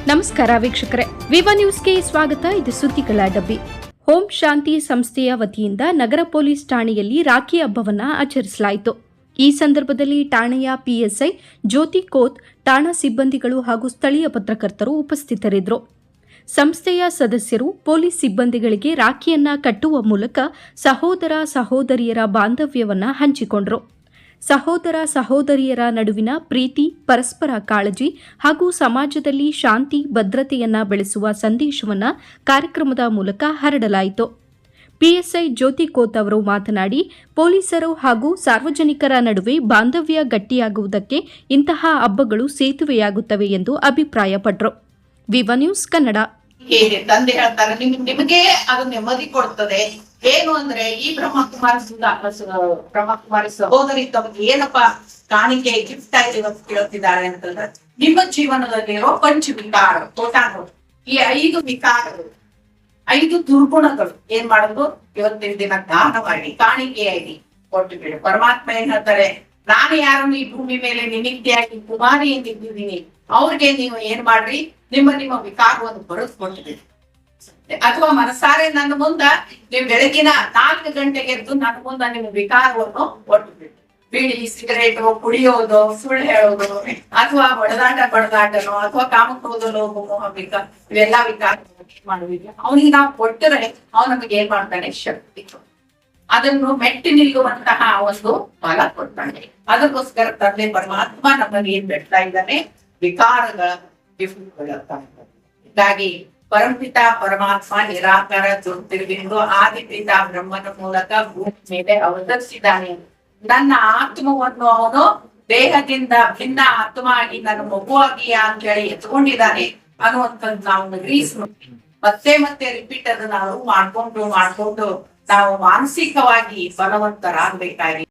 ನಮಸ್ಕಾರ ವೀಕ್ಷಕರೇ, ವಿವಾ ನ್ಯೂಸ್ಗೆ ಸ್ವಾಗತ. ಇದು ಸುದ್ದಿಗಳ ಡಬ್ಬಿ. ಓಂ ಶಾಂತಿ ಸಂಸ್ಥೆಯ ವತಿಯಿಂದ ನಗರ ಪೊಲೀಸ್ ಠಾಣೆಯಲ್ಲಿ ರಾಖಿ ಹಬ್ಬವನ್ನು ಆಚರಿಸಲಾಯಿತು. ಈ ಸಂದರ್ಭದಲ್ಲಿ ಠಾಣೆಯ ಪಿಎಸ್ಐ ಜ್ಯೋತಿ ಕೋತ್, ಠಾಣಾ ಸಿಬ್ಬಂದಿಗಳು ಹಾಗೂ ಸ್ಥಳೀಯ ಪತ್ರಕರ್ತರು ಉಪಸ್ಥಿತರಿದ್ದರು. ಸಂಸ್ಥೆಯ ಸದಸ್ಯರು ಪೊಲೀಸ್ ಸಿಬ್ಬಂದಿಗಳಿಗೆ ರಾಖಿಯನ್ನ ಕಟ್ಟುವ ಮೂಲಕ ಸಹೋದರ ಸಹೋದರಿಯರ ಬಾಂಧವ್ಯವನ್ನು ಹಂಚಿಕೊಂಡರು. ಸಹೋದರ ಸಹೋದರಿಯರ ನಡುವಿನ ಪ್ರೀತಿ, ಪರಸ್ಪರ ಕಾಳಜಿ ಹಾಗೂ ಸಮಾಜದಲ್ಲಿ ಶಾಂತಿ, ಭದ್ರತೆಯನ್ನ ಬೆಳೆಸುವ ಸಂದೇಶವನ್ನು ಕಾರ್ಯಕ್ರಮದ ಮೂಲಕ ಹರಡಲಾಯಿತು. ಪಿಎಸ್ಐ ಜ್ಯೋತಿ ಕೋತ್ ಅವರು ಮಾತನಾಡಿ, ಪೊಲೀಸರು ಹಾಗೂ ಸಾರ್ವಜನಿಕರ ನಡುವೆ ಬಾಂಧವ್ಯ ಗಟ್ಟಿಯಾಗುವುದಕ್ಕೆ ಇಂತಹ ಹಬ್ಬಗಳು ಸೇತುವೆಯಾಗುತ್ತವೆ ಎಂದು ಅಭಿಪ್ರಾಯಪಟ್ಟರು. ವಿವಾ ನ್ಯೂಸ್ ಕನ್ನಡ. ತಂದೆ ಹೇಳ್ತಾರೆ, ನಿಮಗೆ ಅದು ನೆಮ್ಮದಿ ಕೊಡ್ತದೆ. ಏನು ಅಂದ್ರೆ ಈ ಬ್ರಹ್ಮಕುಮಾರಿ ಸಹೋದರಿ ತಮಗೆ ಏನಪ್ಪಾ ಕಾಣಿಕೆ ಗಿಫ್ಟ್ ಆಗಿ ಕೇಳ್ತಿದ್ದಾರೆ ಅಂತಂದ್ರೆ, ನಿಮ್ಮ ಜೀವನದಲ್ಲಿರೋ ಪಂಚ ವಿಕಾರಗಳು, ಕೋಟಾಗಳು, ಈ 5 ವಿಕಾರಗಳು, 5 ದುರ್ಗುಣಗಳು ಏನ್ ಮಾಡೋದು, ಇವತ್ತಿನ ದಿನ ದಾನ ಮಾಡಿ ಕಾಣಿಕೆಯಾಗಿ ಕೊಟ್ಟು ಬಿಡಿ. ಪರಮಾತ್ಮ ಏನ್ ಹೇಳ್ತಾರೆ, ನಾನು ಯಾರನ್ನು ಈ ಭೂಮಿ ಮೇಲೆ ನಿಮಿತ್ತಿಯಾಗಿ ಕುಮಾರಿ ಎಂದಿದ್ದೀನಿ, ಅವ್ರಿಗೆ ನೀವು ಏನ್ ಮಾಡ್ರಿ, ನಿಮ್ಮ ವಿಕಾರವನ್ನು ಬರೆಸ್ಕೊಟ್ಟಿದ್ದೀರಿ. ಅಥವಾ ಮನಸಾರೆ ನನ್ನ ಮುಂದ ನೀವು ಬೆಳಗಿನ 4 ಗಂಟೆಗೆ ಎದ್ದು ನನ್ನ ಮುಂದ ನಿಮ್ಮ ವಿಕಾರವನ್ನು ಒಟ್ಟು ಬೀಡಿ, ಸಿಗರೇಟ್ ಕುಡಿಯೋದು, ಸುಳ್ಳು ಹೇಳೋದು, ಅಥವಾ ಬಡದಾಟನೋ ಅಥವಾ ಕಾಮಕ್ರೋಧನೋ, ಇವೆಲ್ಲಾ ವಿಕಾರ ಮಾಡುವಿಗೆ ಅವನಿಗೆ ನಾವು ಕೊಟ್ಟರೆ ಅವ್ನು ನಮಗೆ ಏನ್ ಮಾಡ್ತಾನೆ, ಶಕ್ತಿ. ಅದನ್ನು ಮೆಟ್ಟಿ ನಿಲ್ಲುವಂತಹ ಒಂದು ಫಲ ಕೊಡ್ತಾನೆ. ಅದಕ್ಕೋಸ್ಕರ ತಂದೆ ಪರಮಾತ್ಮ ನಮಗೆ ಏನ್ ಬಿಡ್ತಾ ಇದ್ದಾನೆ, ವಿಕಾರಗಳ ಹೀಗಾಗಿ ಪರಮಪಿತ ಪರಮಾತ್ಮ ನಿರಾಕಾರ ಜ್ಯೋತಿರ್ಬಿಂದು ಆದಿಪಿತ ಬ್ರಹ್ಮನ ಮೂಲಕ ಭೂಮಿ ಮೇಲೆ ಅವತರಿಸಿದ್ದಾನೆ. ನನ್ನ ಆತ್ಮವನ್ನು ಅವನು ದೇಹದಿಂದ ಭಿನ್ನ ಆತ್ಮ ಆಗಿ ನನ್ನ ಮಗುವಾಗಿ ಅಂತ ಹೇಳಿ ಎತ್ಕೊಂಡಿದ್ದಾನೆ ಅನ್ನುವಂಥದ್ದು ನಾವು ಗ್ರೀಸ್ ಮತ್ತೆ ರಿಪೀಟ್ ಅದನ್ನ ನಾವು ಮಾಡ್ಕೊಂಡು ನಾವು ಮಾನಸಿಕವಾಗಿ ಬಲವಂತರಾಗಬೇಕಾಗಿ